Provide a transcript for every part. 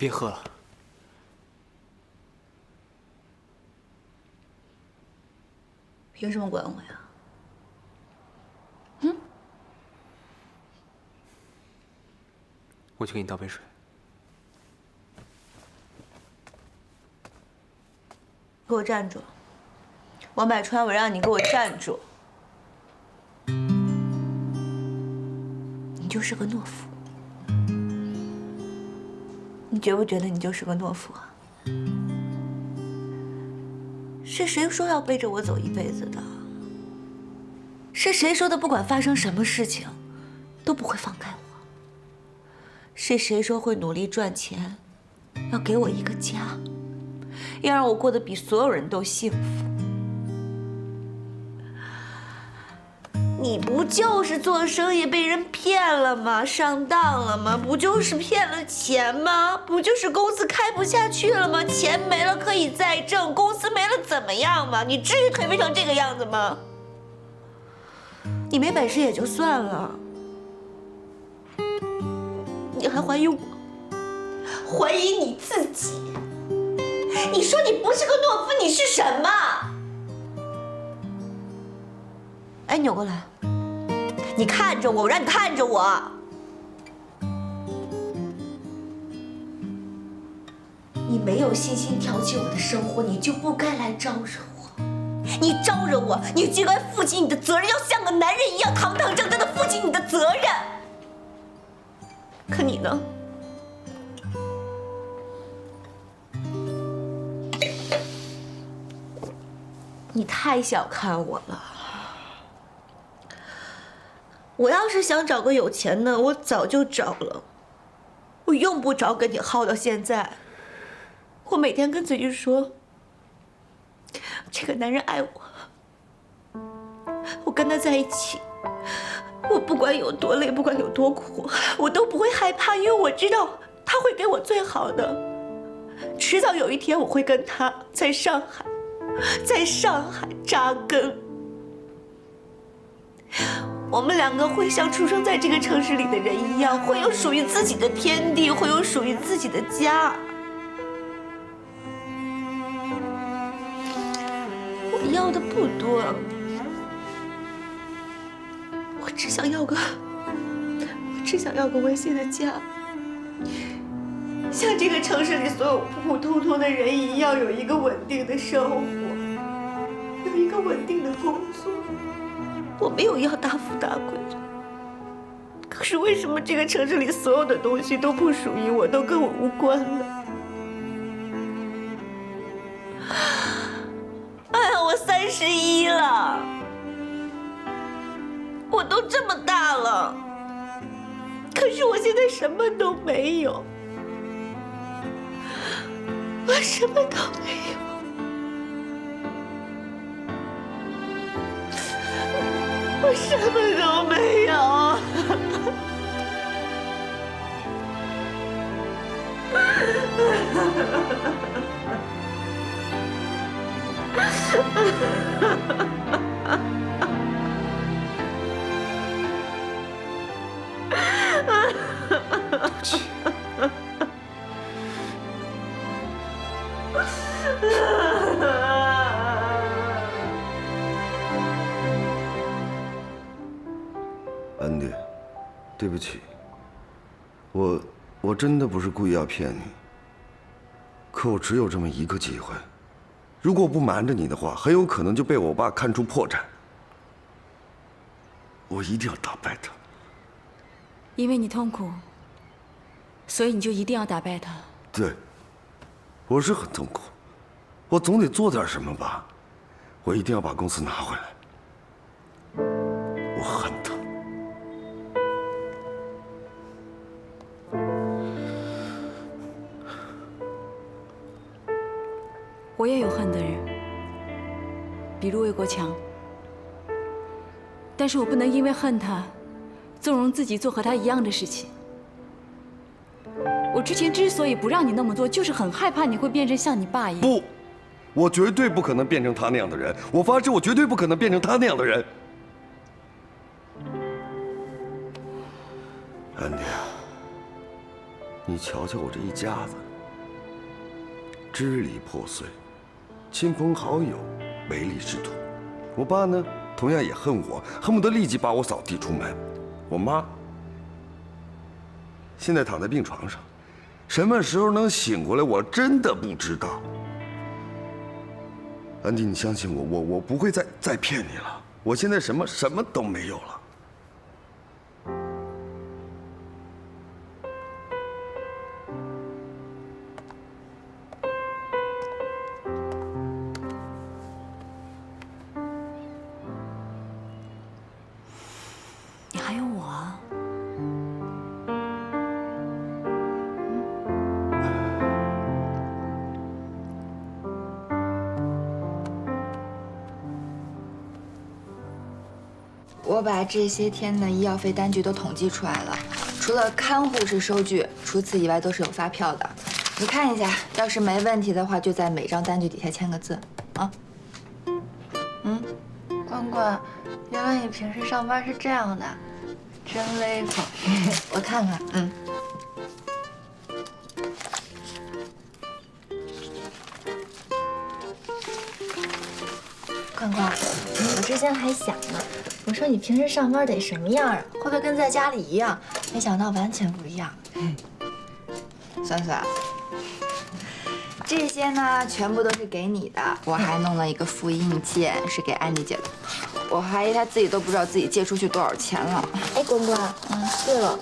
别喝了。凭什么管我呀？我去给你倒杯水。给我站住！王百川，我让你给我站住！你就是个懦夫，你觉不觉得你就是个懦夫啊？是谁说要背着我走一辈子的？是谁说的不管发生什么事情，都不会放开我？是谁说会努力赚钱，要给我一个家，要让我过得比所有人都幸福？你不就是做生意被人骗了吗？上当了吗？不就是骗了钱吗？不就是公司开不下去了吗？钱没了可以再挣，公司没了怎么样嘛？你至于颓废成这个样子吗？你没本事也就算了，你还怀疑我，怀疑你自己。你说你不是个懦夫，你是什么？哎，扭过来，你看着我，我让你看着我。你没有信心调节我的生活，你就不该来招惹我。你招惹我，你就该负起你的责任，要像个男人一样堂堂正正的负起你的责任。可你呢？你太小看我了。我要是想找个有钱的，我早就找了，我用不着跟你耗到现在。我每天跟自己说，这个男人爱我，我跟他在一起，我不管有多累，不管有多苦，我都不会害怕，因为我知道他会给我最好的。迟早有一天，我会跟他在上海扎根。我们两个会像出生在这个城市里的人一样，会有属于自己的天地，会有属于自己的家。我要的不多，我只想要个温馨的家，像这个城市里所有普普通通的人一样，有一个稳定的生活，有一个稳定的工作。我没有要大富大贵，可是为什么这个城市里所有的东西都不属于我，都跟我无关呢？哎呀，我31了，我都这么大了，可是我现在什么都没有，我什么都没有。我什么都没有。对不起。安迪，对不起，我真的不是故意要骗你。可我只有这么一个机会，如果我不瞒着你的话，很有可能就被我爸看出破绽。我一定要打败他。因为你痛苦，所以你就一定要打败他。对，我是很痛苦，我总得做点什么吧。我一定要把公司拿回来。我恨他。我也有恨的人，比如魏国强。但是我不能因为恨他，纵容自己做和他一样的事情。我之前之所以不让你那么做，就是很害怕你会变成像你爸一样。不，我绝对不可能变成他那样的人。我发誓，我绝对不可能变成他那样的人。安迪啊，你瞧瞧我这一家子。支离破碎，亲朋好友唯利是图。我爸呢，同样也恨我，恨不得立即把我扫地出门。我妈现在躺在病床上，什么时候能醒过来，我真的不知道。安迪，你相信我，我不会再骗你了。我现在什么都没有了。你还有我啊。我把这些天的医药费单据都统计出来了，除了看护是收据，除此以外都是有发票的。你看一下，要是没问题的话，就在每张单据底下签个字，啊。关关，原来你平时上班是这样的，真威风。我看看，关关，我之前还想呢，我说你平时上班得什么样啊？会不会跟在家里一样？没想到完全不一样。算算，这些呢全部都是给你的，我还弄了一个复印件，是给安妮姐的。我怀疑她自己都不知道自己借出去多少钱了。哎，关关，对了，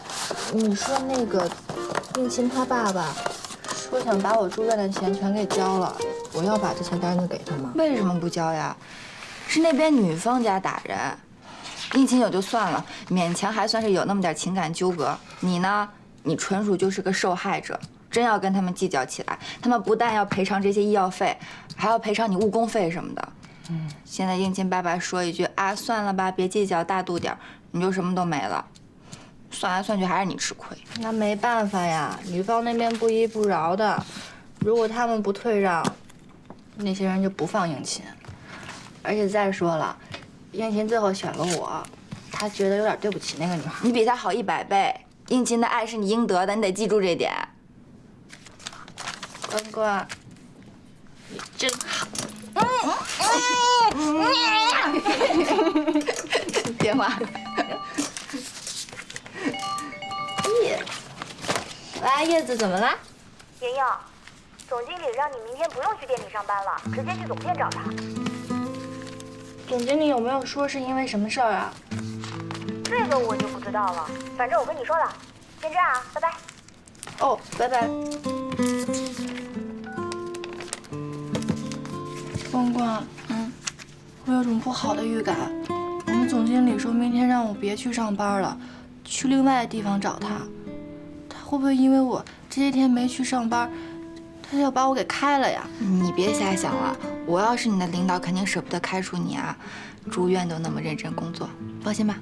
你说那个应勤他爸爸说想把我住院的钱全给交了，我要把这些单子给他吗？为什么不交呀？是那边女方家打人，应勤有就算了，勉强还算是有那么点情感纠葛。你呢？你纯属就是个受害者。真要跟他们计较起来，他们不但要赔偿这些医药费，还要赔偿你误工费什么的。现在应勤爸爸说一句啊，算了吧，别计较，大度点，你就什么都没了。算来算去还是你吃亏。那没办法呀，女方那边不依不饶的，如果他们不退让，那些人就不放应勤。而且再说了，应勤最后选了我，他觉得有点对不起那个女孩。你比他好100倍，应勤的爱是你应得的，你得记住这点。关关，你真好。电话。喂，叶子怎么啦？莹莹，总经理让你明天不用去店里上班了，直接去总店找他。总经理有没有说是因为什么事儿啊？这个我就不知道了，反正我跟你说了。先这样啊，拜拜。哦，拜拜。关关，我有种不好的预感。我们总经理说明天让我别去上班了，去另外的地方找他。他会不会因为我这些天没去上班，他就要把我给开了呀？你别瞎想了，我要是你的领导，肯定舍不得开除你啊！住院都那么认真工作，放心吧。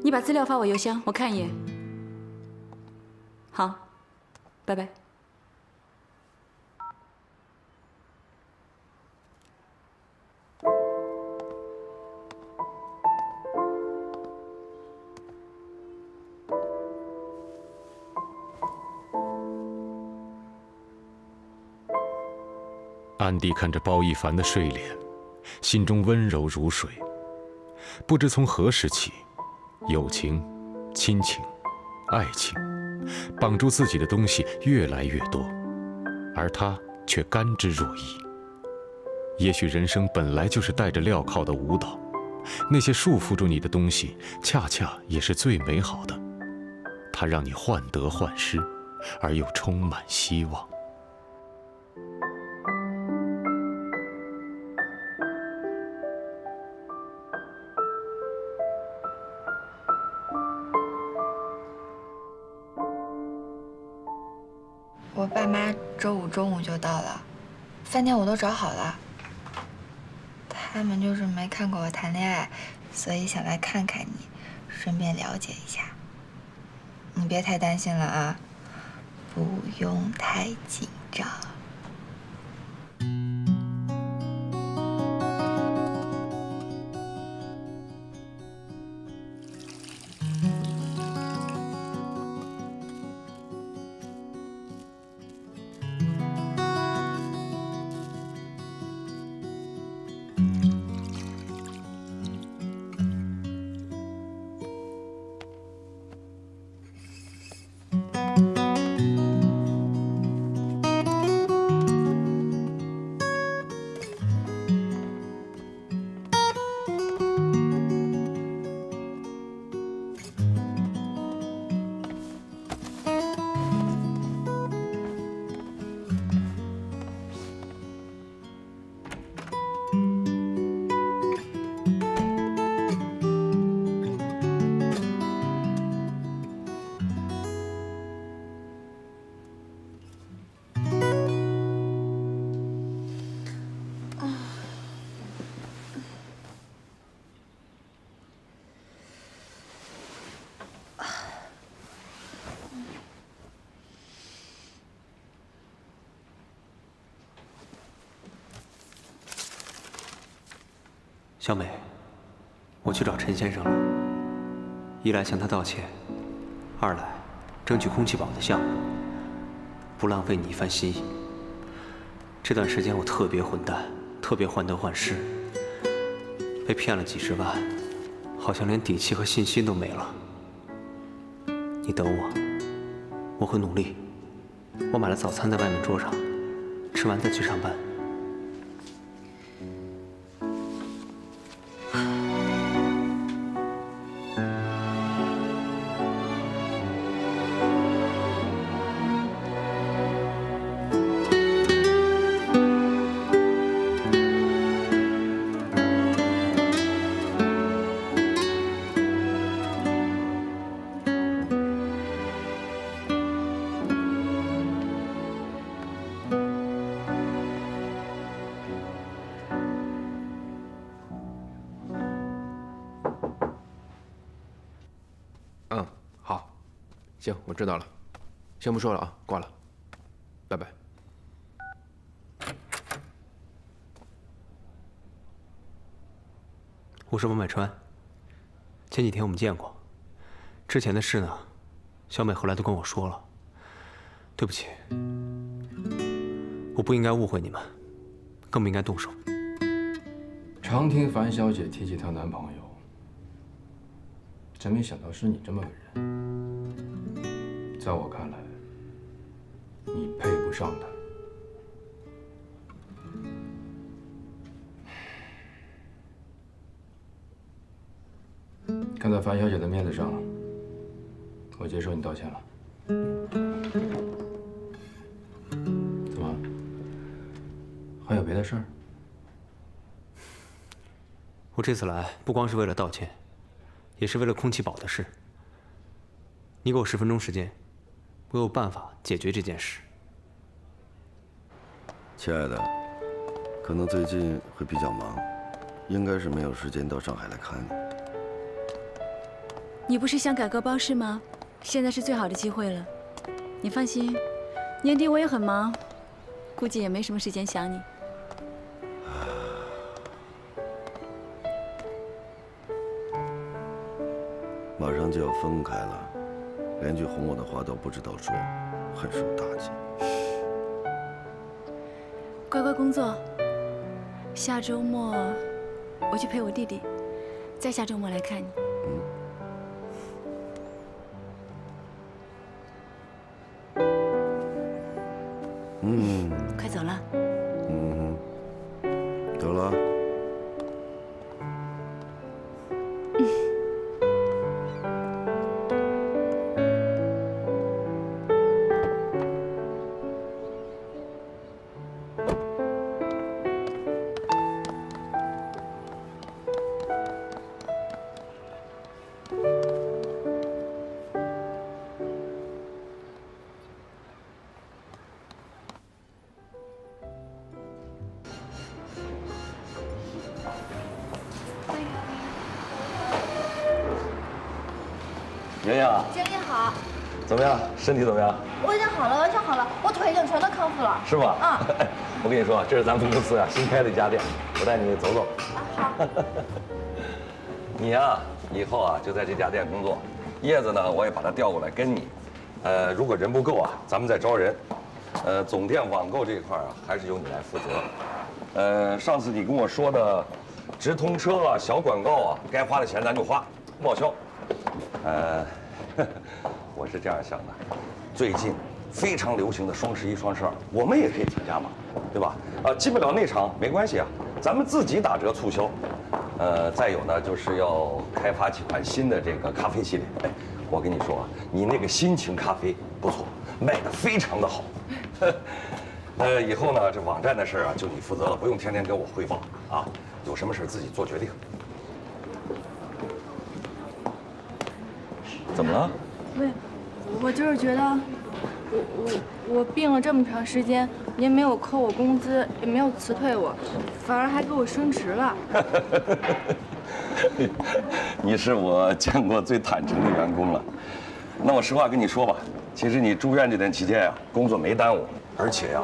你把资料发我邮箱，我看一眼。好，拜拜。安迪看着包奕凡的睡脸，心中温柔如水。不知从何时起，友情、亲情、爱情，绑住自己的东西越来越多，而他却甘之若饴。也许人生本来就是带着镣铐的舞蹈，那些束缚住你的东西，恰恰也是最美好的。它让你患得患失，而又充满希望。我爸妈周5中午就到了，饭店我都找好了。他们就是没看过我谈恋爱，所以想来看看你，顺便了解一下。你别太担心了啊，不用太紧张。小美，我去找陈先生了，一来向他道歉，二来争取空气宝的项目，不浪费你一番心意。这段时间我特别混蛋，特别患得患失，被骗了几10万，好像连底气和信心都没了。你等我，我会努力。我买了早餐在外面桌上，吃完再去上班。行，我知道了，先不说了啊，挂了，拜拜。我是王百川，前几天我们见过，之前的事呢，小美后来都跟我说了。对不起，我不应该误会你们，更不应该动手。常听樊小姐提起她男朋友，真没想到是你这么个人。在我看来，你配不上他。看在樊小姐的面子上，我接受你道歉了。怎么？还有别的事儿？我这次来不光是为了道歉，也是为了空气宝的事。你给我10分钟时间。我有办法解决这件事。亲爱的，可能最近会比较忙，应该是没有时间到上海来看你。你不是想改革包市吗？现在是最好的机会了。你放心，年底我也很忙，估计也没什么时间想你。马上就要分开了。连句哄我的话都不知道说，很受打击。乖乖工作，下周末我去陪我弟弟，再下周末来看你。快走了。走了。莹莹，经理好，怎么样？身体怎么样？我已经好了，完全好了，我腿已经全都康复了。是吗？哎，我跟你说，这是咱们公司新开的一家店，我带你走走。好。你呀，以后就在这家店工作。叶子呢，我也把他调过来跟你。如果人不够咱们再招人。总店网购这一块还是由你来负责。上次你跟我说的直通车小广告该花的钱咱就花，不报销。我是这样想的，最近非常流行的双11、双12，我们也可以参加嘛，对吧？进不了内场没关系咱们自己打折促销。再有呢，就是要开发几款新的这个咖啡系列。哎，我跟你说你那个心情咖啡不错，卖得非常的好。以后呢，这网站的事就你负责了，不用天天给我汇报有什么事自己做决定。怎么了？我就是觉得，我病了这么长时间，您没有扣我工资，也没有辞退我，反而还给我升职了。你是我见过最坦诚的员工了。那我实话跟你说吧，其实你住院这段期间工作没耽误，而且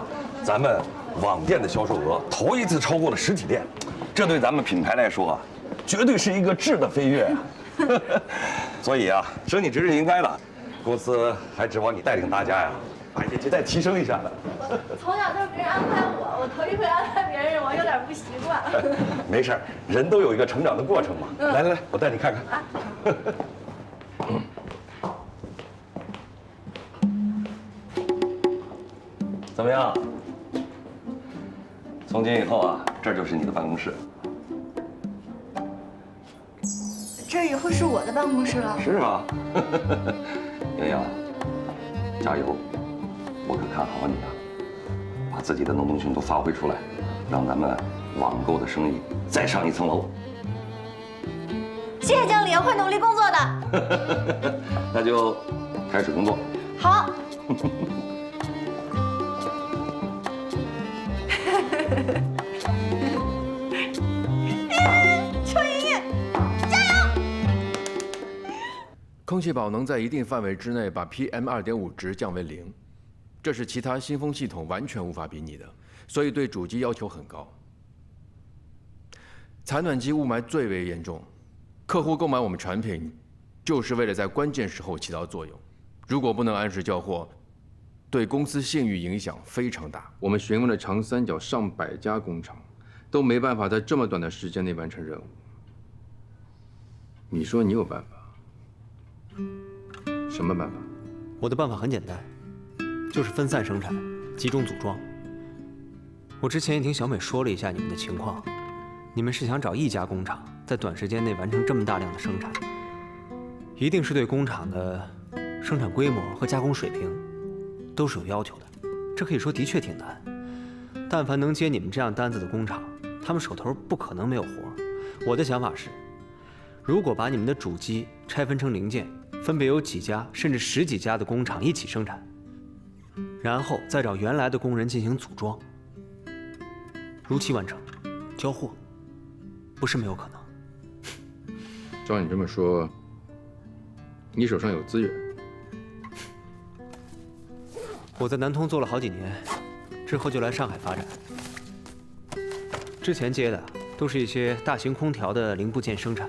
咱们网店的销售额头一次超过了实体店，这对咱们品牌来说啊，绝对是一个质的飞跃啊！所以啊，升你职是应该的，公司还指望你带领大家呀，把业绩再提升一下的。从小都是别人安排我头一回安排别人，我有点不习惯。没事儿，人都有一个成长的过程嘛。来来来，我带你看看。怎么样？从今以后啊，这就是你的办公室。这以后是我的办公室了。是啊，洋洋，加油！我可看好你啊，把自己的能动性都发挥出来，让咱们网购的生意再上一层楼。谢谢经理，我会努力工作的。那就开始工作。好。邱莹莹，加油！空气宝能在一定范围之内把 PM2.5值降为0，这是其他新风系统完全无法比拟的，所以对主机要求很高。采暖机雾霾最为严重，客户购买我们产品，就是为了在关键时候起到作用。如果不能按时交货，对公司信誉影响非常大。我们询问了长三角上百家工厂，都没办法在这么短的时间内完成任务。你说你有办法？什么办法？我的办法很简单，就是分散生产，集中组装。我之前也听小美说了一下你们的情况，你们是想找一家工厂在短时间内完成这么大量的生产，一定是对工厂的生产规模和加工水平都是有要求的。这可以说的确挺难。但凡能接你们这样单子的工厂，他们手头不可能没有活。我的想法是，如果把你们的主机拆分成零件，分别有几家甚至10几家的工厂一起生产，然后再找原来的工人进行组装，如期完成交货，不是没有可能。照你这么说，你手上有资源。我在南通做了好几年，之后就来上海发展。之前接的都是一些大型空调的零部件生产，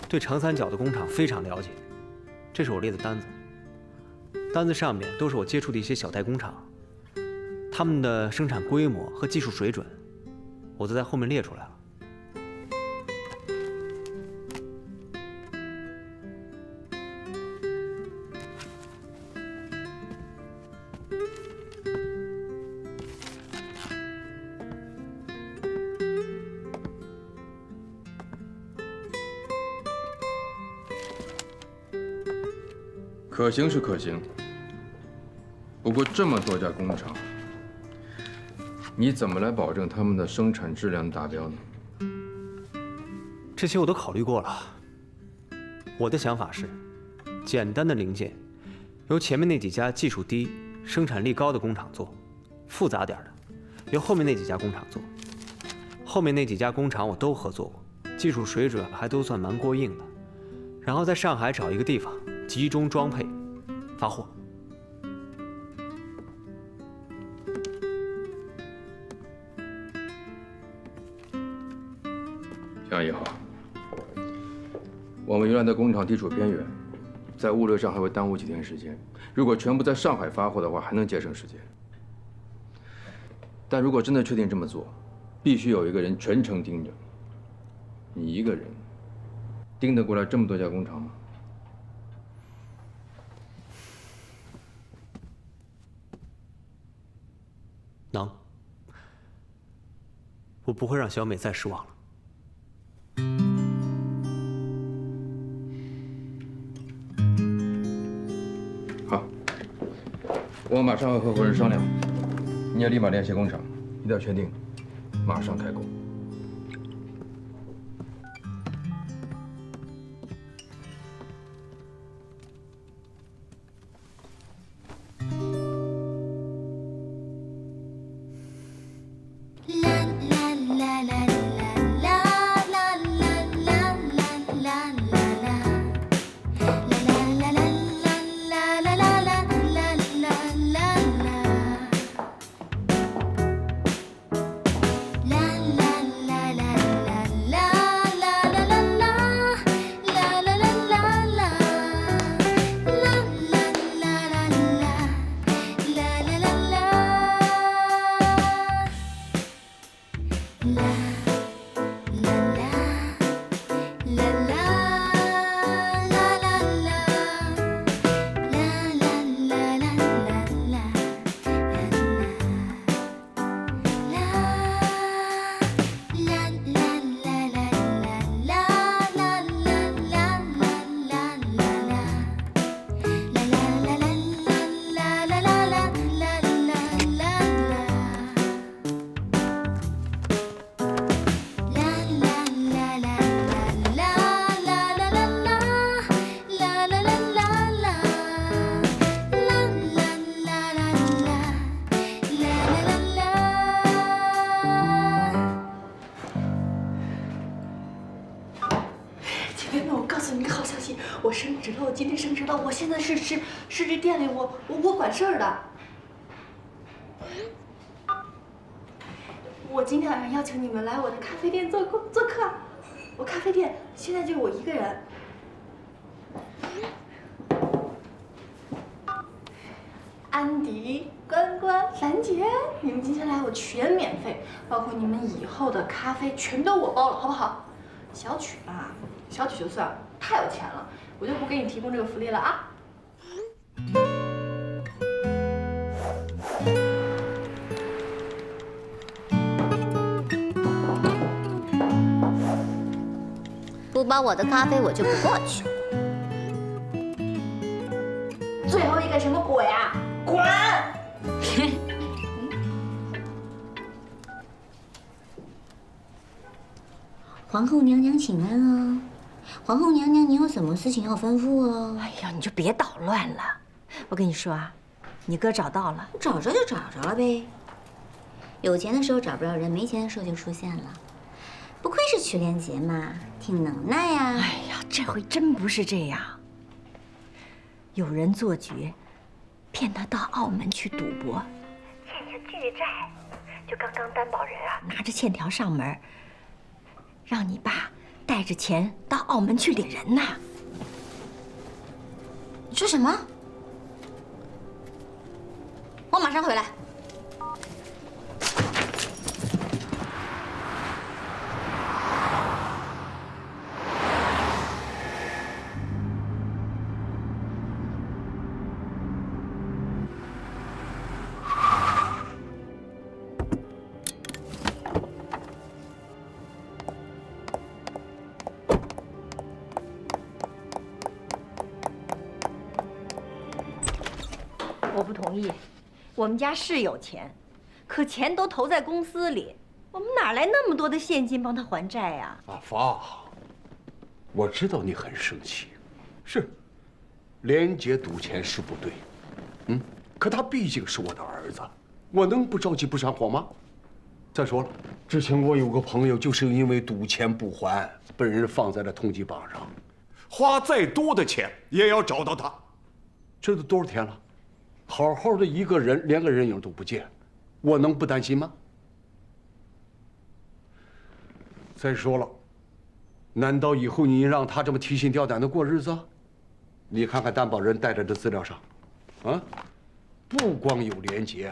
对长三角的工厂非常了解。这是我列的单子，单子上面都是我接触的一些小代工厂，他们的生产规模和技术水准，我都在后面列出来了。可行是可行，不过这么多家工厂，你怎么来保证他们的生产质量达标呢？这些我都考虑过了。我的想法是，简单的零件由前面那几家技术低、生产力高的工厂做，复杂点的由后面那几家工厂做。后面那几家工厂我都合作过，技术水准还都算蛮过硬的。然后在上海找一个地方集中装配，发货。这样也好。我们原来的工厂地处边缘，在物流上还会耽误几天时间。如果全部在上海发货的话，还能节省时间。但如果真的确定这么做，必须有一个人全程盯着。你一个人盯得过来这么多家工厂吗？能。我不会让小美再失望了。好，我马上和合伙人商量，你也立马联系工厂，一定要确定，马上开工。啦啦今天升职了，我现在是这店里我管事儿的。我今天晚上邀请你们来我的咖啡店做客。我咖啡店现在就我一个人。安迪、关关、兰姐，你们今天来我全免费，包括你们以后的咖啡全都我包了，好不好？小曲吧，小曲就算了，太有钱了，我就不给你提供这个福利了啊。不包我的咖啡，我就不过去。最后一个什么鬼啊？滚！皇后娘娘请安哦。皇后娘娘，您有什么事情要吩咐哦？哎呀，你就别捣乱了。我跟你说啊，你哥找到了，找着就找着了呗。有钱的时候找不着人，没钱的时候就出现了。不愧是曲连杰嘛，挺能耐呀。哎呀，这回真不是这样。有人做局，骗他到澳门去赌博，欠下巨债。就刚刚担保人啊，拿着欠条上门，让你爸带着钱到澳门去领人呐。你说什么？我马上回来。我不同意，我们家是有钱，可钱都投在公司里，我们哪来那么多的现金帮他还债呀？阿发，我知道你很生气，是，连杰赌钱是不对，可他毕竟是我的儿子，我能不着急不上火吗？再说了，之前我有个朋友就是因为赌钱不还，被人放在了通缉榜上，花再多的钱也要找到他。这都多少天了？好好的一个人，连个人影都不见，我能不担心吗？再说了，难道以后你让他这么提心吊胆的过日子？你看看担保人带着的资料上，不光有连杰，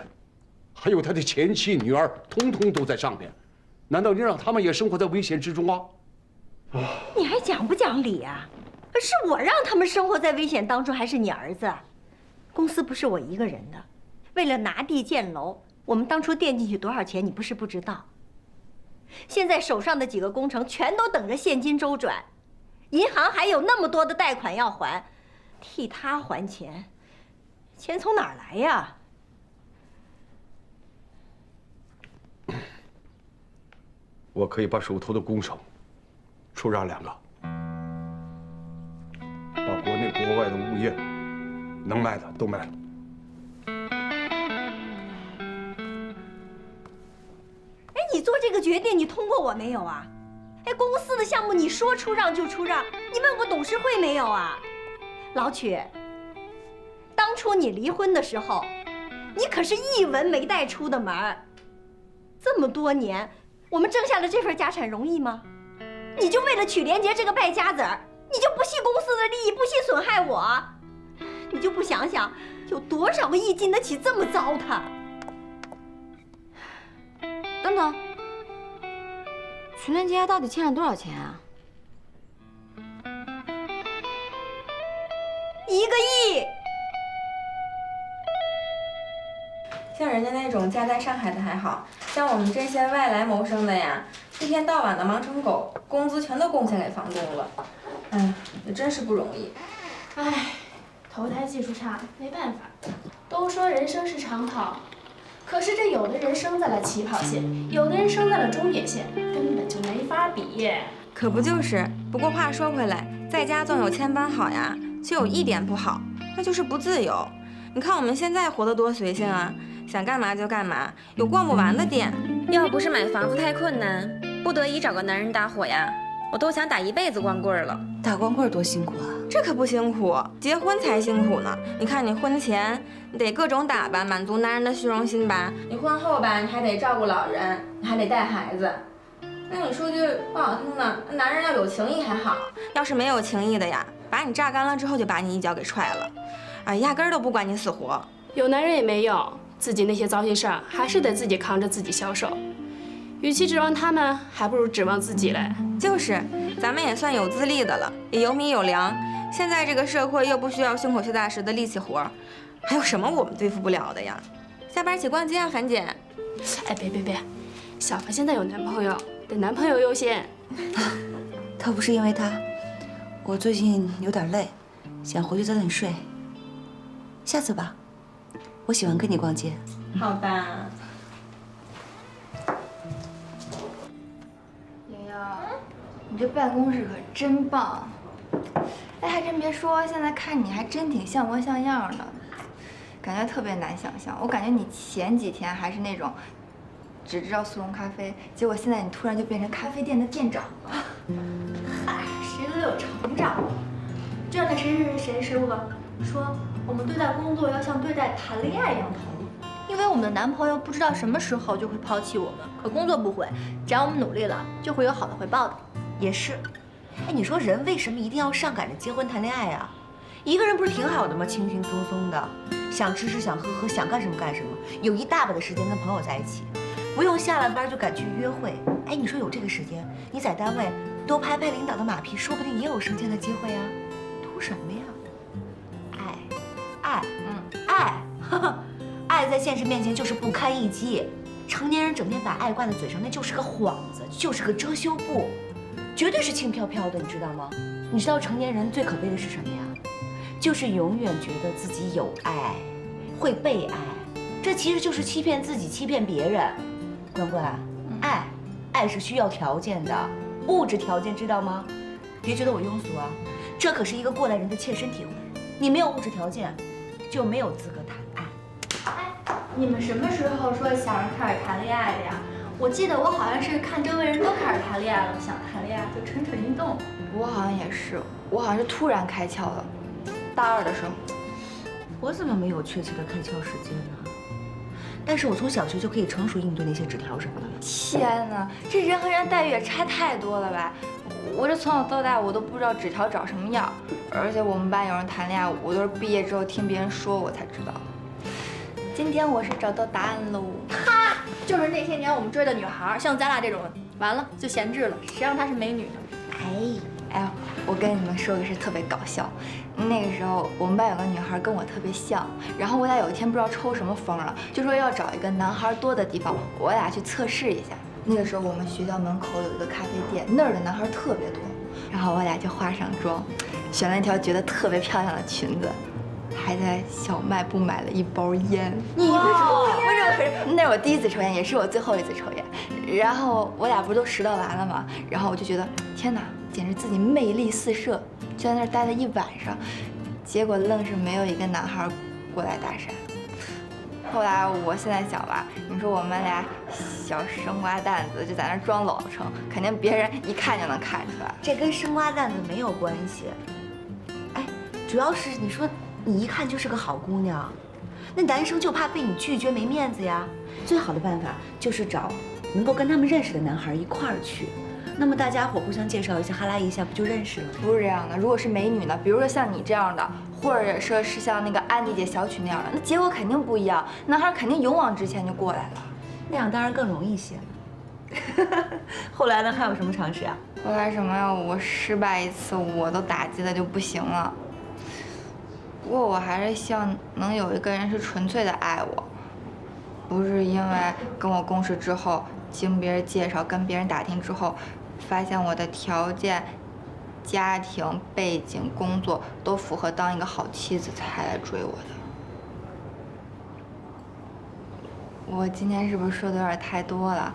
还有他的前妻、女儿，通通都在上面。难道你让他们也生活在危险之中啊？你还讲不讲理啊？是我让他们生活在危险当中，还是你儿子？公司不是我一个人的，为了拿地建楼，我们当初垫进去多少钱，你不是不知道。现在手上的几个工程全都等着现金周转，银行还有那么多的贷款要还，替他还钱，钱从哪儿来呀？我可以把手头的工程出让2个，把国内国外的物业能卖的都卖了。哎，你做这个决定，你通过我没有啊？哎，公司的项目你说出让就出让，你问过董事会没有啊？老曲，当初你离婚的时候，你可是一文没带出的门儿。这么多年，我们挣下了这份家产容易吗？你就为了曲连杰这个败家子儿，你就不惜公司的利益，不惜损害我？你就不想想，有多少个亿经得起这么糟蹋？等等，曲连杰到底欠了多少钱啊？1个亿。像人家那种家在上海的还好，像我们这些外来谋生的呀，一天到晚的忙成狗，工资全都贡献给房东了。哎呀，也真是不容易。哎，投胎技术差，没办法。都说人生是长跑，可是这有的人生在了起跑线，有的人生在了终点线，根本就没法比。可不就是？不过话说回来，在家纵有千般好呀，却有一点不好，那就是不自由。你看我们现在活得多随性啊，想干嘛就干嘛，有逛不完的店。要不是买房子太困难，不得已找个男人搭伙呀，我都想打一辈子光棍了。打光棍多辛苦啊！这可不辛苦，结婚才辛苦呢。你看你婚前你得各种打扮，满足男人的虚荣心吧。你婚后吧，你还得照顾老人，你还得带孩子。那你说句不好听的，那男人要有情义还好，要是没有情义的呀，把你榨干了之后就把你一脚给踹了，啊，压根儿都不管你死活。有男人也没用，自己那些糟心事儿还是得自己扛着自己消受。与其指望他们，还不如指望自己嘞。就是，咱们也算有资历的了，也有米有粮。现在这个社会又不需要胸口碎大石的力气活，还有什么我们对付不了的呀？下班一起逛街啊，樊姐。哎，别，小凡现在有男朋友，得男朋友优先。倒不是因为他，我最近有点累，想回去早点睡。下次吧，我喜欢跟你逛街。好吧。莹莹，你这办公室可真棒。哎，还真别说，现在看你还真挺像模像样的，感觉特别难想象。我感觉你前几天还是那种只知道速溶咖啡，结果现在你突然就变成咖啡店的店长了。嗨，谁都有成长。就像那谁说的，说我们对待工作要像对待谈恋爱一样投入，因为我们的男朋友不知道什么时候就会抛弃我们，可工作不会，只要我们努力了，就会有好的回报的。也是，哎，你说人为什么一定要上赶着结婚谈恋爱啊？一个人不是挺好的吗？轻轻松松的，想吃吃，想喝喝，想干什么干什么，有一大把的时间跟朋友在一起，不用下了班就赶去约会。哎，你说有这个时间，你在单位多拍拍领导的马屁，说不定也有升迁的机会啊。图什么呀？爱，爱在现实面前就是不堪一击。成年人整天把爱挂在嘴上，那就是个幌子，就是个遮羞布，绝对是轻飘飘的，你知道吗？你知道成年人最可悲的是什么呀？就是永远觉得自己有爱，会被爱，这其实就是欺骗自己，欺骗别人。关关，爱是需要条件的，物质条件知道吗？别觉得我庸俗啊，这可是一个过来人的切身体会。你没有物质条件，就没有资格谈爱。哎，你们什么时候说想着开始谈恋爱的呀？我记得我好像是看周围人都开始谈恋爱了，想谈恋爱就蠢蠢欲动。我好像也是，我好像是突然开窍了。大二的时候，我怎么没有确切的开窍时间呢？但是我从小学就可以成熟应对那些纸条什么的了。天哪，这人和人待遇也差太多了吧？我这从小到大我都不知道纸条长什么样，而且我们班有人谈恋爱，我都是毕业之后听别人说我才知道。今天我是找到答案喽！哈，就是那些年我们追的女孩，像咱俩这种，完了就闲置了，谁让她是美女呢？哎，我跟你们说个事特别搞笑。那个时候我们班有个女孩跟我特别像，然后我俩有一天不知道抽什么风了，就说要找一个男孩多的地方，我俩去测试一下。那个时候我们学校门口有一个咖啡店，那儿的男孩特别多，然后我俩就化上妆，选了一条觉得特别漂亮的裙子，还在小卖部买了一包烟。你为什么？那是我第一次抽烟，也是我最后一次抽烟。然后我俩不是都拾掇完了吗？然后我就觉得天哪，简直自己魅力四射，就在那儿待了一晚上，结果愣是没有一个男孩过来搭讪。后来我现在想吧，你说我们俩小生瓜蛋子就在那儿装老成，肯定别人一看就能看出来。这跟生瓜蛋子没有关系。哎，主要是你说你一看就是个好姑娘，那男生就怕被你拒绝没面子呀。最好的办法就是找能够跟他们认识的男孩一块儿去，那么大家伙互相介绍一下，哈拉一下，不就认识了？不是这样的，如果是美女呢，比如说像你这样的，或者说是像那个安迪姐、小曲那样的，那结果肯定不一样，男孩肯定勇往直前就过来了。那样当然更容易些了。后来呢，还有什么尝试啊？后来什么呀？我失败一次，我都打击的就不行了。不过我还是希望能有一个人是纯粹的爱我，不是因为跟我共事之后，经别人介绍，跟别人打听之后，发现我的条件、家庭背景、工作都符合当一个好妻子才来追我的。我今天是不是说的有点太多了？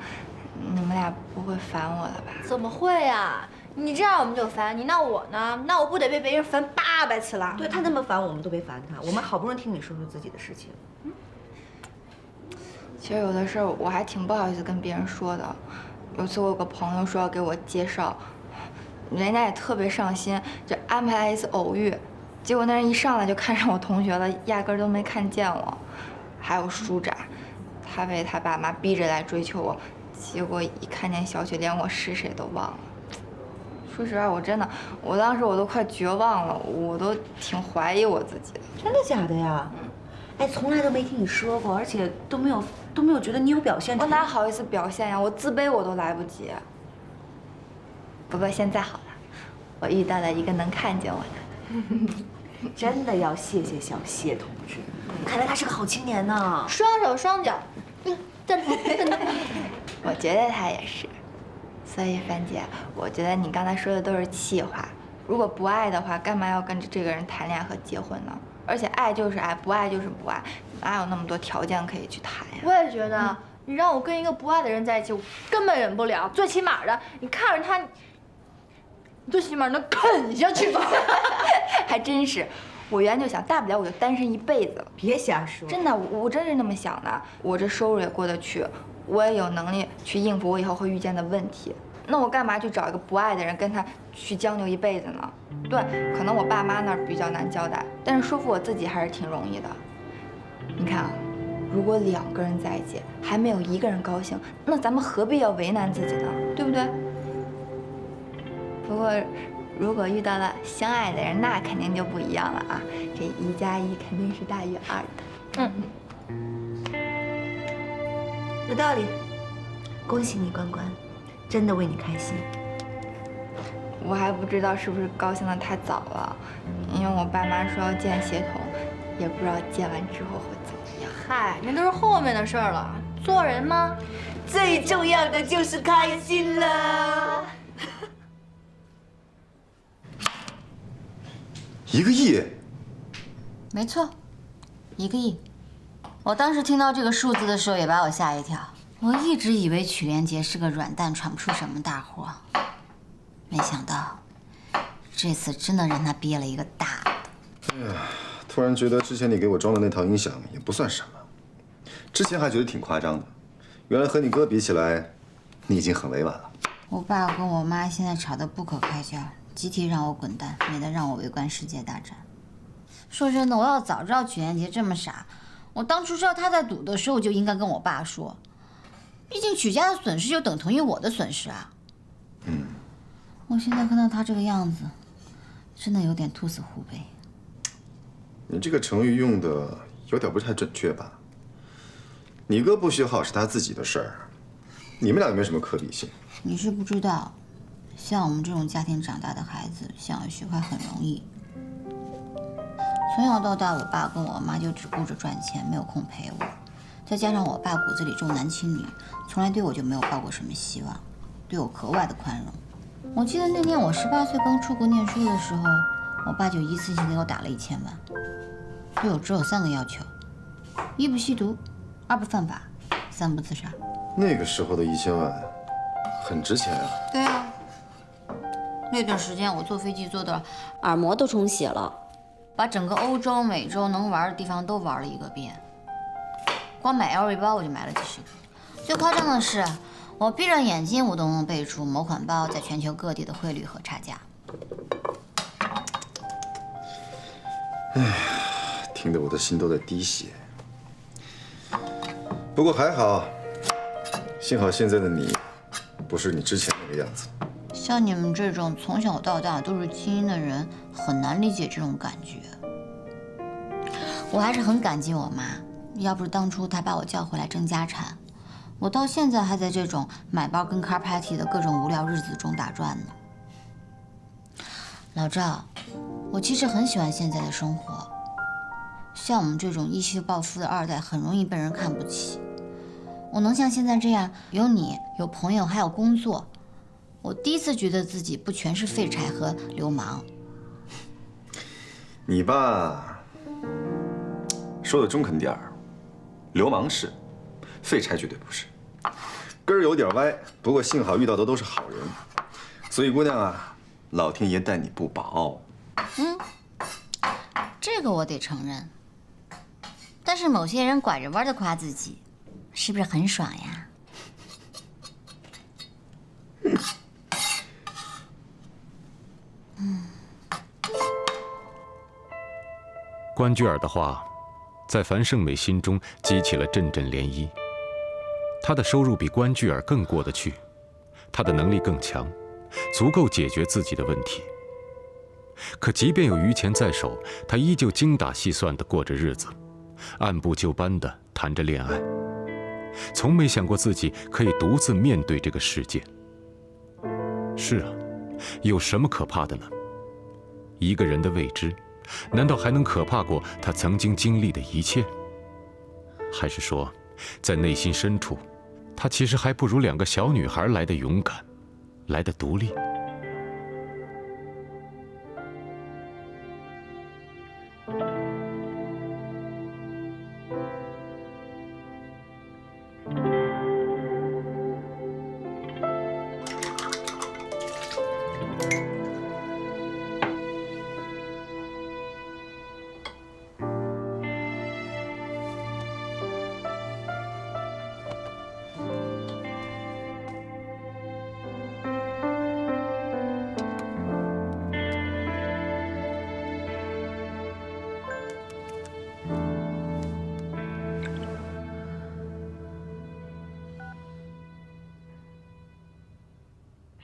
你们俩不会烦我了吧？怎么会呀？你这样我们就烦，你闹我呢，那我不得被别人烦800次了？对他那么烦，我们都别烦他。我们好不容易听你说说自己的事情。其实有的事儿我还挺不好意思跟别人说的。有次我有个朋友说要给我介绍，人家也特别上心，就安排了一次偶遇。结果那人一上来就看上我同学了，压根儿都没看见我。还有舒展，他被他爸妈逼着来追求我，结果一看见小雪，连我是谁都忘了。说实话，我当时都快绝望了，我都挺怀疑我自己的。真的假的呀？哎，从来都没听你说过，而且都没有觉得你有表现。我哪好意思表现呀？我自卑我都来不及。不过现在好了，我遇到了一个能看见我的。真的要谢谢小谢同志，看来他是个好青年呢。双手双脚，站住！我觉得他也是。所以樊姐，我觉得你刚才说的都是气话。如果不爱的话，干嘛要跟着这个人谈恋爱和结婚呢？而且爱就是爱，不爱就是不爱，哪有那么多条件可以去谈呀？我也觉得，你让我跟一个不爱的人在一起，我根本忍不了。最起码的，你看着他，你最起码能啃下去吧？还真是，我原来就想，大不了我就单身一辈子了。别瞎说，真的，我真是那么想的。我这收入也过得去，我也有能力去应付我以后会遇见的问题。那我干嘛去找一个不爱的人，跟他去将就一辈子呢？对，可能我爸妈那儿比较难交代，但是说服我自己还是挺容易的。你看啊，如果2个人在一起，还没有1个人高兴，那咱们何必要为难自己呢？对不对？不过，如果遇到了相爱的人，那肯定就不一样了啊！这1+1肯定是大于2的。有道理。恭喜你，关关，真的为你开心。我还不知道是不是高兴得太早了，因为我爸妈说要见协同，也不知道见完之后会怎么样。嗨，那都是后面的事儿了。做人嘛，最重要的就是开心了。1个亿？没错，1个亿。我当时听到这个数字的时候，也把我吓一跳。我一直以为曲连杰是个软蛋，闯不出什么大祸，没想到这次真的让他憋了一个大的。哎呀，突然觉得之前你给我装的那套音响也不算什么，之前还觉得挺夸张的，原来和你哥比起来，你已经很委婉了。我爸跟我妈现在吵得不可开交，集体让我滚蛋，免得让我围观世界大战。说真的，我要早知道曲连杰这么傻，我当初知道他在赌的时候，我就应该跟我爸说。毕竟曲家的损失就等同于我的损失啊。我现在看到他这个样子，真的有点兔死狐悲。你这个成语用的有点不太准确吧？你哥不学好是他自己的事儿，你们俩又没什么可比性。你是不知道，像我们这种家庭长大的孩子，想要学坏很容易。从小到大，我爸跟我妈就只顾着赚钱，没有空陪我。再加上我爸骨子里重男轻女，从来对我就没有抱过什么希望，对我格外的宽容。我记得那年我18岁刚出国念书的时候，我爸就一次性给我打了1000万，对我只有3个要求：1不吸毒，2不犯法，3不自杀。那个时候的1000万很值钱啊。对啊，那段时间我坐飞机坐的耳膜都充血了，把整个欧洲、美洲能玩的地方都玩了一个遍。光买 LV 包我就买了几10个。最夸张的是，我闭着眼睛我都能背出某款包在全球各地的汇率和差价。哎呀，听得我的心都在滴血。不过还好，幸好现在的你不是你之前那个样子。像你们这种从小到大都是精英的人，很难理解这种感觉。我还是很感激我妈，要不是当初她把我叫回来争家产，我到现在还在这种买包跟 car party 的各种无聊日子中打转呢。老赵，我其实很喜欢现在的生活。像我们这种一夕暴富的2代，很容易被人看不起。我能像现在这样，有你，有朋友，还有工作，我第一次觉得自己不全是废柴和流氓。你爸说的中肯点儿，流氓是，废柴绝对不是，根儿有点歪。不过幸好遇到的都是好人，所以姑娘啊，老天爷待你不薄。这个我得承认。但是某些人拐着弯的夸自己，是不是很爽呀？关雎尔的话，在樊胜美心中激起了阵阵涟漪。她的收入比关雎尔更过得去，她的能力更强，足够解决自己的问题。可即便有余钱在手，她依旧精打细算地过着日子，按部就班地谈着恋爱，从没想过自己可以独自面对这个世界。是啊，有什么可怕的呢？一个人的未知，难道还能可怕过他曾经经历的一切？还是说，在内心深处，他其实还不如2个小女孩来得勇敢，来得独立？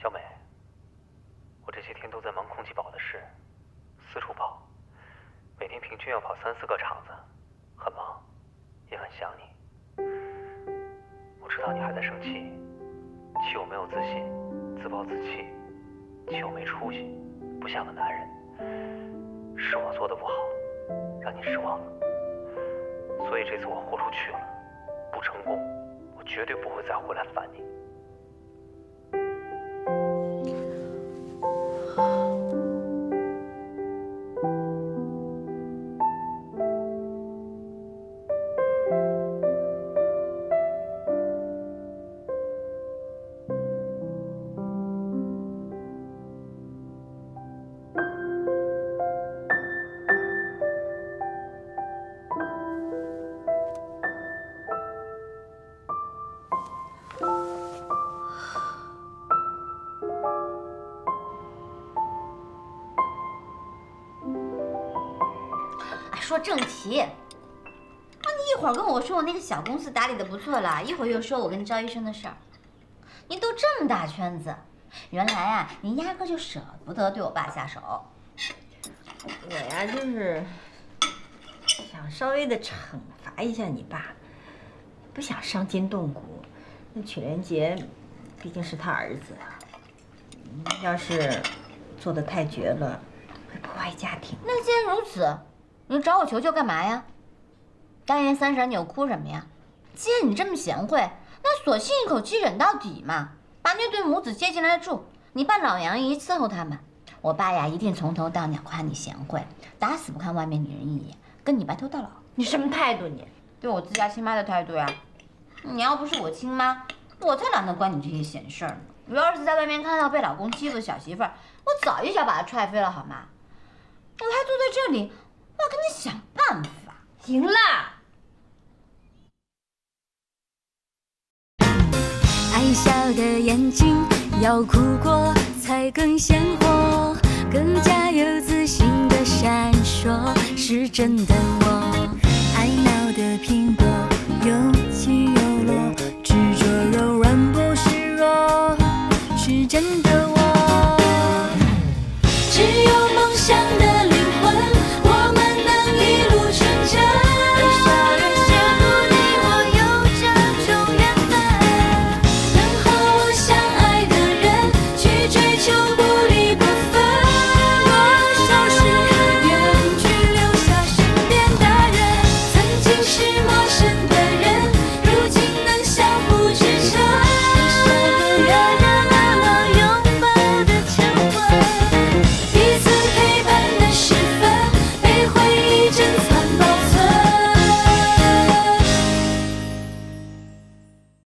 小美，我这些天都在忙空气宝的事，四处跑，每天平均要跑3、4个厂子，很忙，也很想你。我知道你还在生气，气我没有自信，自暴自弃，气我没出息，不像个男人。是我做的不好，让你失望了。所以这次我豁出去了，不成功，我绝对不会再回来烦你。说正题，你一会儿跟我说我那个小公司打理的不错了，一会儿又说我跟赵医生的事儿。你都这么大圈子，原来啊，你压根就舍不得对我爸下手。我呀，就是想稍微的惩罚一下你爸，不想伤筋动骨。那曲连杰毕竟是他儿子啊，要是做得太绝了，会破坏家庭。那既然如此，你找我求救干嘛呀？大年三十你又哭什么呀？既然你这么贤惠，那索性一口气忍到底嘛，把那对母子接进来住，你扮老杨姨伺候他们。我爸呀，一定从头到脚夸你贤惠，打死不看外面女人一眼，跟你白头到老。你什么态度你？对我自家亲妈的态度呀。你要不是我亲妈，我才懒得管你这些闲事儿呢。我要是在外面看到被老公欺负的小媳妇儿，我早一脚把她踹飞了，好吗？我还坐在这里，我要跟你想办法。行了。爱笑的眼睛，要哭过才更鲜活，更加有自信的闪烁，是真的我。爱闹的苹果。